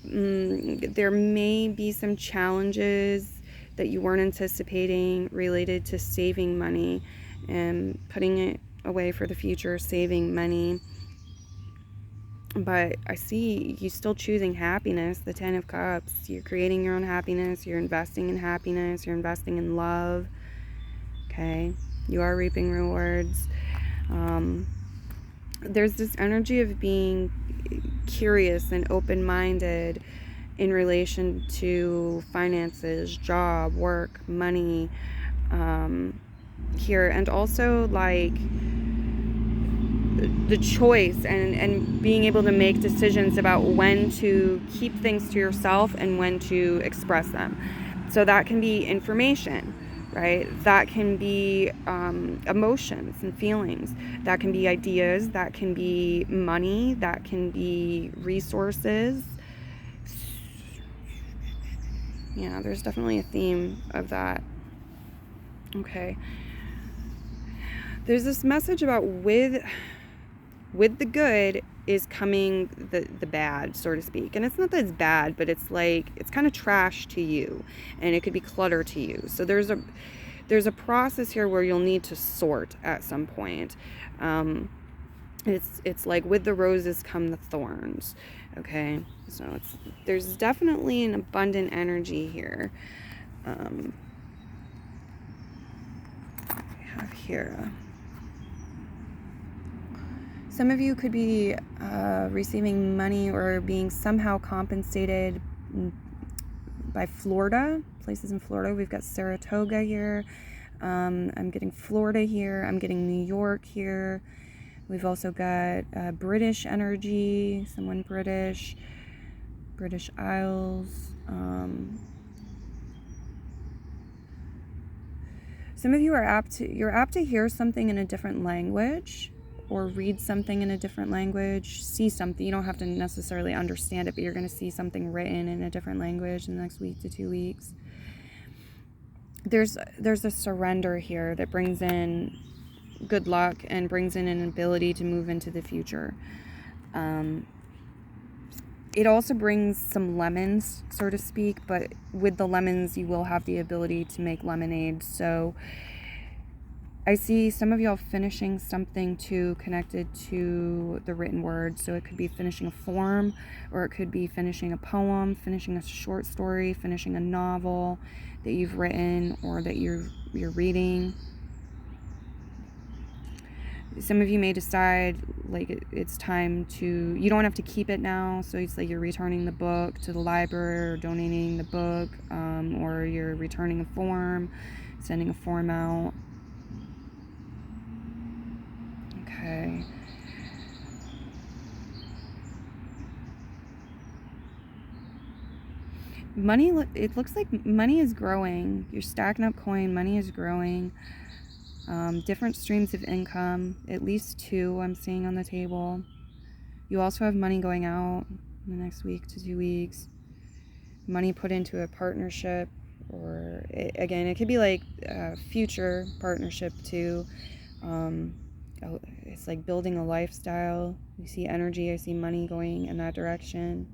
there may be some challenges that you weren't anticipating related to saving money and putting it away for the future, saving money. But I see you still choosing happiness, the Ten of Cups. You're creating your own happiness. You're investing in happiness. You're investing in love. Okay? You are reaping rewards. There's this energy of being curious and open-minded in relation to finances, job, work, money, here. And also, like, the choice and being able to make decisions about when to keep things to yourself and when to express them. So that can be information, right? That can be emotions and feelings. That can be ideas. That can be money. That can be resources. Yeah, there's definitely a theme of that. Okay. There's this message about with the good is coming the bad, so to speak. And it's not that it's bad, but it's like, it's kind of trash to you, and it could be clutter to you. So there's a process here where you'll need to sort at some point. It's like with the roses come the thorns. Okay, so there's definitely an abundant energy here. I have here. Some of you could be receiving money or being somehow compensated by Florida, places in Florida. We've got Saratoga here. I'm getting Florida here. I'm getting New York here. We've also got British energy, someone British Isles. Some of you are apt to hear something in a different language, or read something in a different language, see something. You don't have to necessarily understand it, but you're going to see something written in a different language in the next week to 2 weeks. There's a surrender here that brings in good luck and brings in an ability to move into the future. It also brings some lemons, so to speak, but with the lemons, you will have the ability to make lemonade. So I see some of y'all finishing something too connected to the written word. So it could be finishing a form, or it could be finishing a poem, finishing a short story, finishing a novel that you've written or that you're reading. Some of you may decide like it's time to, you don't have to keep it now. So it's like you're returning the book to the library or donating the book, or you're returning a form, sending a form out. Okay. Money, it looks like money is growing. You're stacking up coin, money is growing. Different streams of income, at least 2 I'm seeing on the table. You also have money going out in the next week to 2 weeks. Money put into a partnership, or again, it could be like a future partnership too. It's like building a lifestyle. You see energy, I see money going in that direction.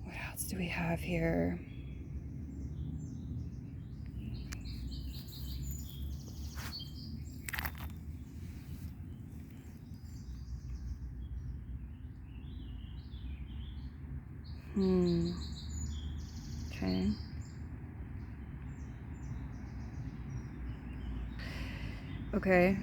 What else do we have here? Okay. Okay.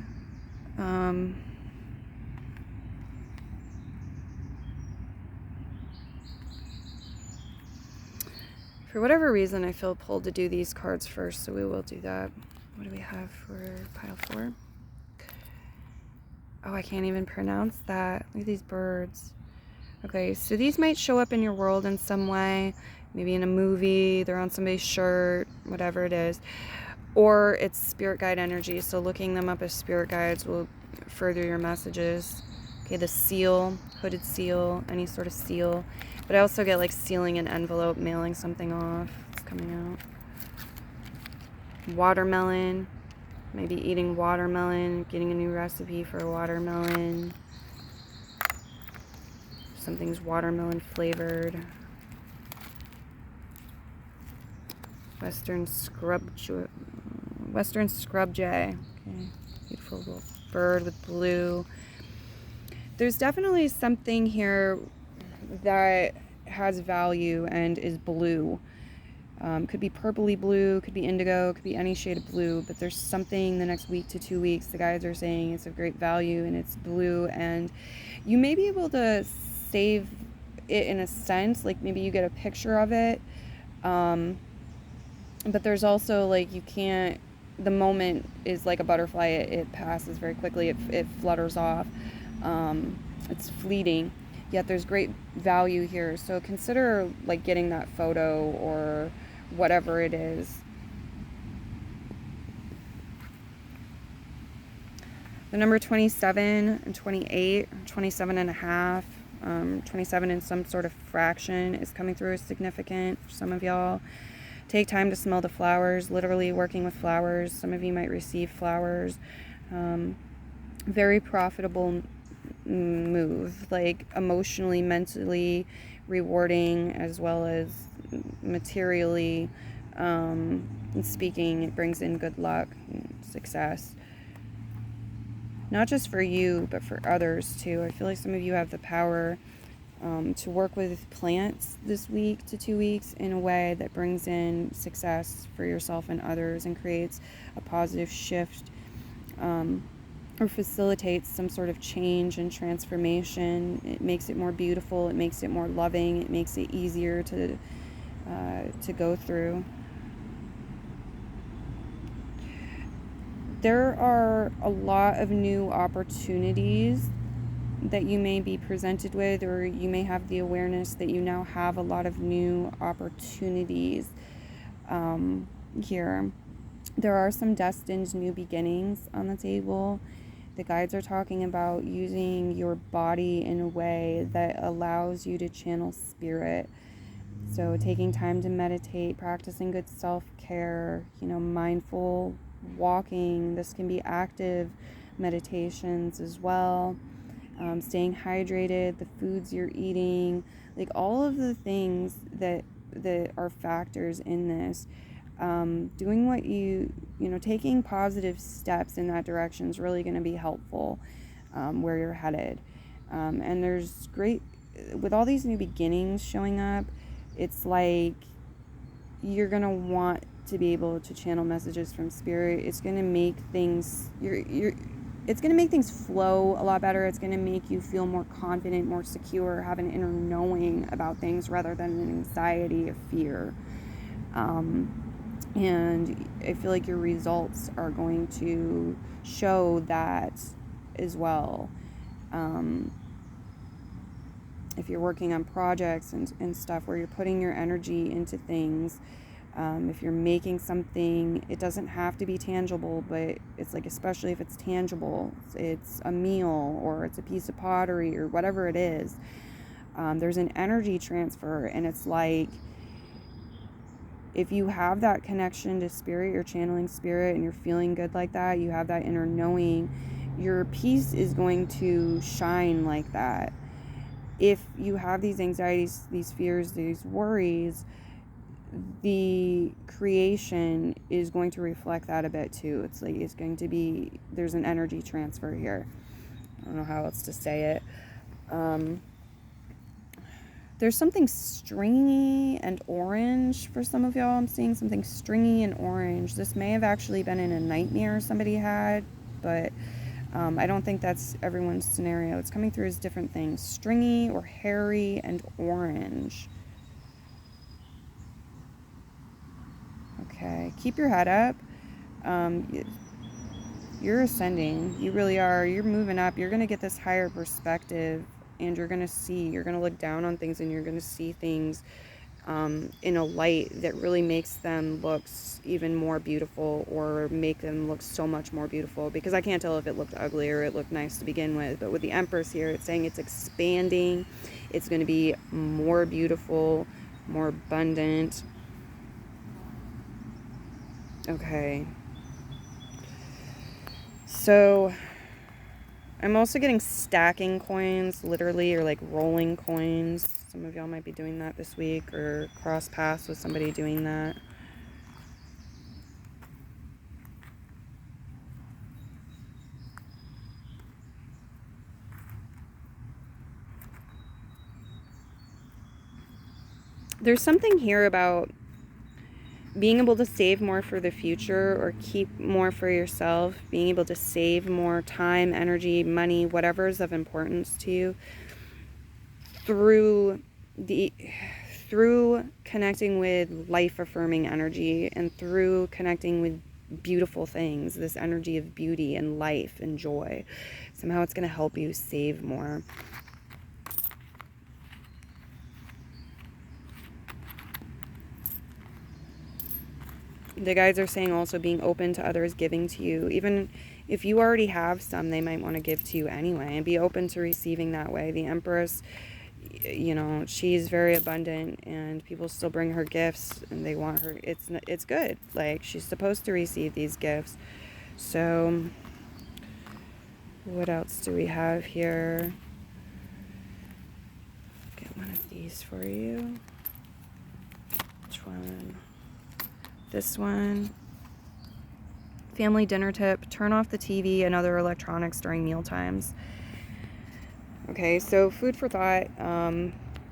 For whatever reason, I feel pulled to do these cards first, so we will do that. What do we have for pile 4? Oh, I can't even pronounce that. Look at these birds. Okay, so these might show up in your world in some way. Maybe in a movie, they're on somebody's shirt, whatever it is. or it's spirit guide energy. So looking them up as spirit guides will further your messages. Okay, the seal, hooded seal, any sort of seal. But I also get like sealing an envelope, mailing something off. It's coming out. Watermelon, maybe eating watermelon, getting a new recipe for watermelon. Something's watermelon flavored. Western scrub jay. Okay, beautiful little bird with blue. There's definitely something here that has value and is blue. Could be purpley blue, could be indigo, could be any shade of blue, but there's something the next week to 2 weeks, the guides are saying it's of great value and it's blue, and you may be able to save it in a sense, like maybe you get a picture of it, but there's also like you can't, the moment is like a butterfly, it passes very quickly, it flutters off, it's fleeting, yet there's great value here, so consider like getting that photo or whatever it is. The number 27 and 28, 27 and a half, 27 in some sort of fraction is coming through as significant for some of y'all. Take time to smell the flowers, literally working with flowers. Some of you might receive flowers. Very profitable move, like emotionally, mentally rewarding, as well as materially speaking. It brings in good luck and success, not just for you but for others too. I feel like some of you have the power to work with plants this week to 2 weeks in a way that brings in success for yourself and others and creates a positive shift, or facilitates some sort of change and transformation. It makes it more beautiful, it makes it more loving, it makes it easier to go through. There are a lot of new opportunities that you may be presented with, or you may have the awareness that you now have a lot of new opportunities here. There are some destined new beginnings on the table. The guides are talking about using your body in a way that allows you to channel spirit. So taking time to meditate, practicing good self-care, mindful walking. This can be active meditations as well. Staying hydrated, the foods you're eating, like all of the things that are factors in this. Doing what taking positive steps in that direction is really going to be helpful where you're headed. And there's great, with all these new beginnings showing up, it's like you're going to want to be able to channel messages from spirit. It's going to make things, it's going to make things flow a lot better. It's going to make you feel more confident, more secure, have an inner knowing about things rather than an anxiety of fear. And I feel like your results are going to show that as well. If you're working on projects and stuff where you're putting your energy into things, if you're making something, it doesn't have to be tangible, but it's like, especially if it's tangible, it's a meal or it's a piece of pottery or whatever it is, there's an energy transfer, and it's like, if you have that connection to spirit, you're channeling spirit and you're feeling good like that, you have that inner knowing, your peace is going to shine like that. If you have these anxieties, these fears, these worries, the creation is going to reflect that a bit too. It's like, it's going to be, there's an energy transfer here. I don't know how else to say it. There's something stringy and orange for some of y'all. I'm seeing something stringy and orange. This may have actually been in a nightmare somebody had, but I don't think that's everyone's scenario. It's coming through as different things. Stringy or hairy and orange. Okay, keep your head up. You're ascending. You really are. You're moving up. You're going to get this higher perspective, and you're going to look down on things, and you're going to see things in a light that really makes them look even more beautiful, or make them look so much more beautiful, because I can't tell if it looked ugly or it looked nice to begin with. But with the Empress here, it's saying it's expanding. It's going to be more beautiful, more abundant. Okay. So I'm also getting stacking coins, literally, or like rolling coins. Some of y'all might be doing that this week, or cross paths with somebody doing that. There's something here about being able to save more for the future, or keep more for yourself, being able to save more time, energy, money, whatever is of importance to you, through connecting with life-affirming energy, and through connecting with beautiful things, this energy of beauty and life and joy. Somehow it's going to help you save more. The guides are saying also being open to others giving to you. Even if you already have some, they might want to give to you anyway, and be open to receiving that way. The Empress, you know, she's very abundant, and people still bring her gifts and they want her. It's good. Like, she's supposed to receive these gifts. So what else do we have here? Get one of these for you. Which one? This one. Family dinner tip: turn off the TV and other electronics during meal times. Okay, so food for thought.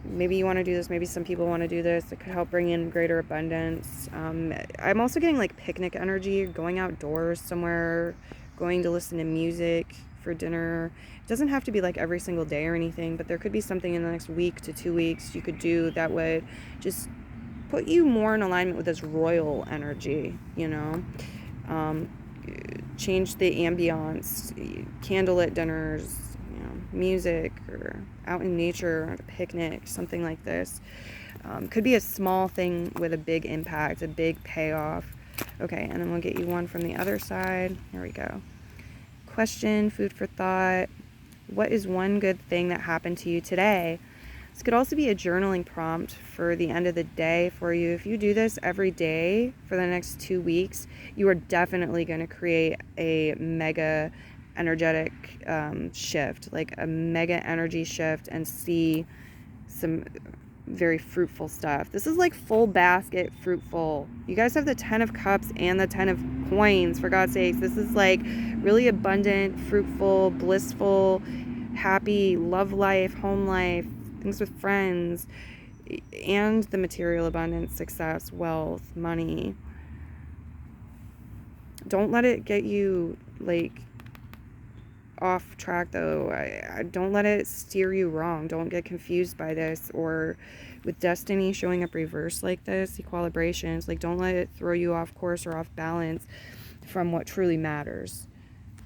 Maybe you want to do this. Maybe some people want to do this. It could help bring in greater abundance. I'm also getting like picnic energy, going outdoors somewhere, going to listen to music for dinner. It doesn't have to be like every single day or anything, but there could be something in the next week to 2 weeks you could do that would just put you more in alignment with this royal energy, you know. Change the ambiance, candlelit dinners, you know, music, or out in nature, or a picnic, something like this. Could be a small thing with a big impact, a big payoff. Okay, and then we'll get you one from the other side. Here we go. Question, food for thought. What is one good thing that happened to you today? This could also be a journaling prompt for the end of the day for you. If you do this every day for the next 2 weeks, you are definitely going to create a mega energetic shift, like a mega energy shift, and see some very fruitful stuff. This is like full basket fruitful. You guys have the 10 of Cups and the 10 of Coins, for God's sakes. This is like really abundant, fruitful, blissful, happy love life, home life, things with friends, and the material abundance, success, wealth, money. Don't let it get you like off track though. I don't let it steer you wrong. Don't get confused by this, or with destiny showing up reverse like this, equilibrations, like don't let it throw you off course or off balance from what truly matters.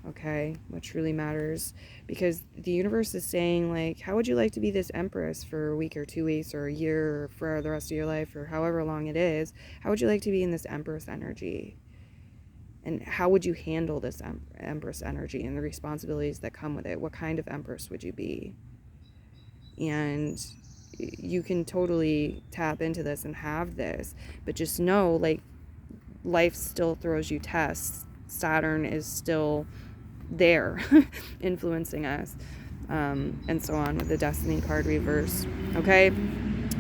Okay, what truly matters, because the universe is saying, like, how would you like to be this Empress for a week or 2 weeks or a year or for the rest of your life, or however long it is? How would you like to be in this Empress energy? And how would you handle this Empress energy and the responsibilities that come with it? What kind of Empress would you be? And you can totally tap into this and have this, but just know, like, life still throws you tests. Saturn is still there influencing us, and so on, with the Destiny card reverse. Okay,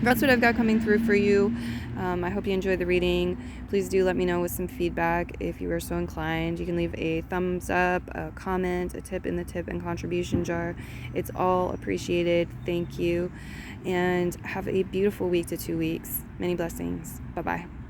that's what I've got coming through for you. I hope you enjoyed the reading. Please do let me know with some feedback if you are so inclined. You can leave a thumbs up, a comment, a tip in the tip and contribution jar. It's all appreciated. Thank you, and have a beautiful week to 2 weeks. Many blessings. Bye-bye.